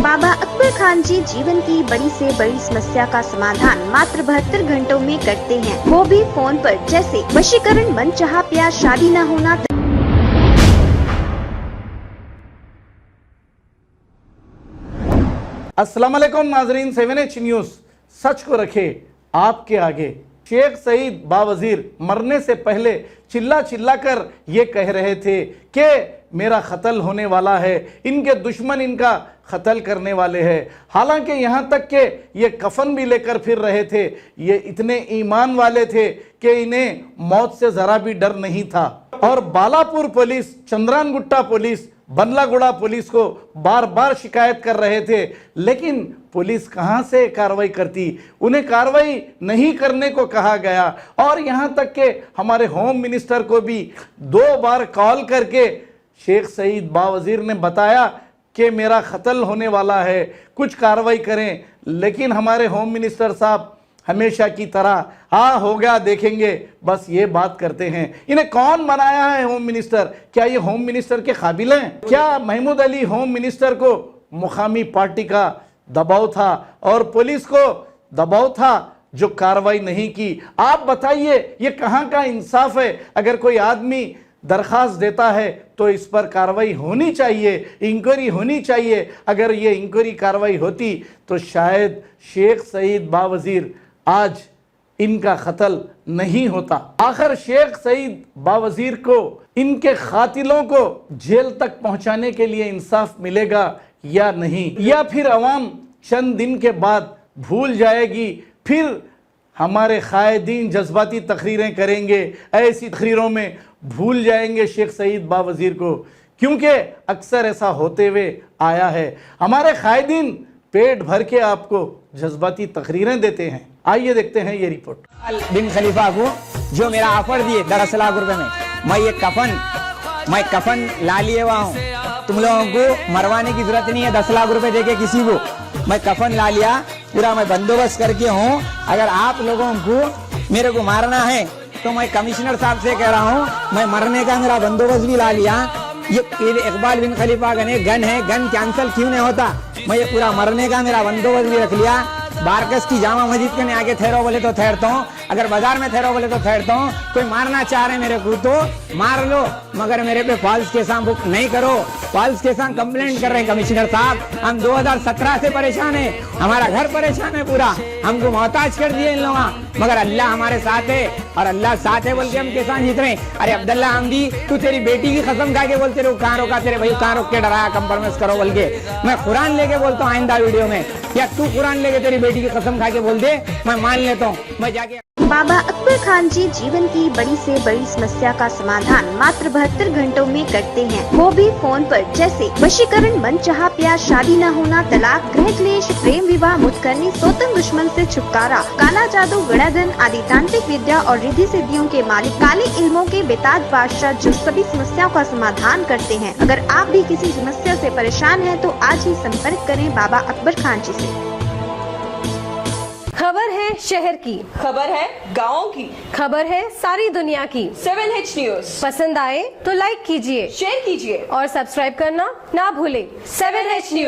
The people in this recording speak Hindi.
बाबा अकबर खान जी जीवन की बड़ी से बड़ी समस्या का समाधान मात्र 72 घंटों में करते हैं, वो भी फोन पर। जैसे वशीकरण, मनचाहा प्यार, शादी न होना। अस्सलाम वालेकुम नाजरीन, 7H न्यूज़ सच को रखे आपके आगे। शेख सईद बावजीर मरने से पहले चिल्ला चिल्ला कर ये कह रहे थे कि मेरा कत्ल होने वाला है, इनके दुश्मन इनका कत्ल करने वाले हैं। हालांकि यहाँ तक कि ये कफन भी लेकर फिर रहे थे। ये इतने ईमान वाले थे कि इन्हें मौत से ज़रा भी डर नहीं था। और Balapur police, Chandrayangutta police, Bandlaguda police को बार बार शिकायत कर रहे थे, लेकिन पुलिस कहां से कार्रवाई करती। उन्हें कार्रवाई नहीं करने को कहा गया। और यहां तक कि हमारे होम मिनिस्टर को भी 2 बार कॉल करके शेख सईद बावजीर ने बताया कि मेरा कत्ल होने वाला है, कुछ कार्रवाई करें। लेकिन हमारे होम मिनिस्टर साहब हमेशा की तरह हाँ हो गया देखेंगे, बस ये बात करते हैं। इन्हें कौन बनाया है होम मिनिस्टर? क्या ये होम मिनिस्टर के काबिल हैं? क्या महमूद अली होम मिनिस्टर को मुकामी पार्टी का दबाव था और पुलिस को दबाव था जो कार्रवाई नहीं की? आप बताइए, ये कहाँ का इंसाफ है? अगर कोई आदमी दरख्वास्त देता है तो इस पर कार्रवाई होनी चाहिए, इंक्वायरी होनी चाहिए। अगर ये इंक्वायरी कार्रवाई होती तो शायद शेख सईद बावजीर आज इनका कत्ल नहीं होता। आखिर शेख सईद बावजीर को, इनके कातिलों को जेल तक पहुंचाने के लिए इंसाफ मिलेगा या नहीं, या फिर अवाम चंद दिन के बाद भूल जाएगी? फिर हमारे कायदीन जज्बाती तकरीरें करेंगे, ऐसी तकरीरों में भूल जाएंगे शेख सईद बावजीर को, क्योंकि अक्सर ऐसा होते हुए आया है। हमारे कायदीन पेट भर के आपको जज्बाती तकरीरें देते हैं। आइए देखते हैं ये रिपोर्ट। बिन खलीफा को जो मेरा ऑफर दिए 10 लाख रुपए में, मैं कफन ला लिए हुआ हूँ। तुम लोगों को मरवाने की जरूरत नहीं है 10 लाख रुपए देके किसी को। मैं कफन ला लिया, पूरा मैं बंदोबस्त करके हूँ। अगर आप लोगों को मेरे को मारना है तो मैं कमिश्नर साहब से कह रहा हूँ, मैं मरने का मेरा बंदोबस्त भी ला लिया। ये इकबाल बिन खलीफा गन है, गन कैंसिल क्यों नहीं होता? मैं ये पूरा मरने का मेरा बंदोबस्त भी रख लिया। बारकस की जामा मस्जिद के आगे ठहरो बोले तो ठहरता हूँ, अगर बाजार में ठहरो बोले तो ठहरता हूँ। कोई मारना चाह रहे मेरे को तो मार लो, मगर मेरे पे फॉल्स केसा बुक नहीं करो। फॉल्स केसा कंप्लेंट कर रहे हैं कमिश्नर साहब। हम 2017 से परेशान है, हमारा घर परेशान है पूरा, हमको मोहताज कर दिए इन लोगों। मगर अल्लाह हमारे साथ है, और अल्लाह साथ है बोल के हम केसा जीत रहे हैं। अरे अब्दुल्ला हमदी, तू तेरी बेटी की कसम खा के बोलते रहो कहाँ रोका तेरे भाई, कहाँ रोक के डराया कंप्रोमाइज करो बोल के। मैं कुरान लेके बोलता हूँ आइंदा वीडियो में, या तू कुरान लेके तेरी बेटी की कसम खा के बोल दे, मैं मान लेता हूँ। मैं जाके बाबा अकबर खान जी जीवन की बड़ी से बड़ी समस्या का समाधान मात्र 72 घंटों में करते हैं, वो भी फोन पर। जैसे वशीकरण, मनचाहा प्यार, शादी न होना, तलाक, गृह क्लेश, प्रेम विवाह, मुतकरनी, सोतन दुश्मन से छुटकारा, काला जादू, गड़ाधन आदि तांत्रिक विद्या और रिद्धि सिद्धियों के मालिक, काले इल्मों के बेताज बादशाह जो सभी समस्याओं का समाधान करते हैं। अगर आप भी किसी समस्या से परेशान हैं तो आज ही संपर्क करें बाबा अकबर खान जी से। खबर है शहर की, खबर है गाँव की, खबर है सारी दुनिया की। 7H न्यूज़ पसंद आए तो लाइक कीजिए, शेयर कीजिए और सब्सक्राइब करना ना भूले। 7H news.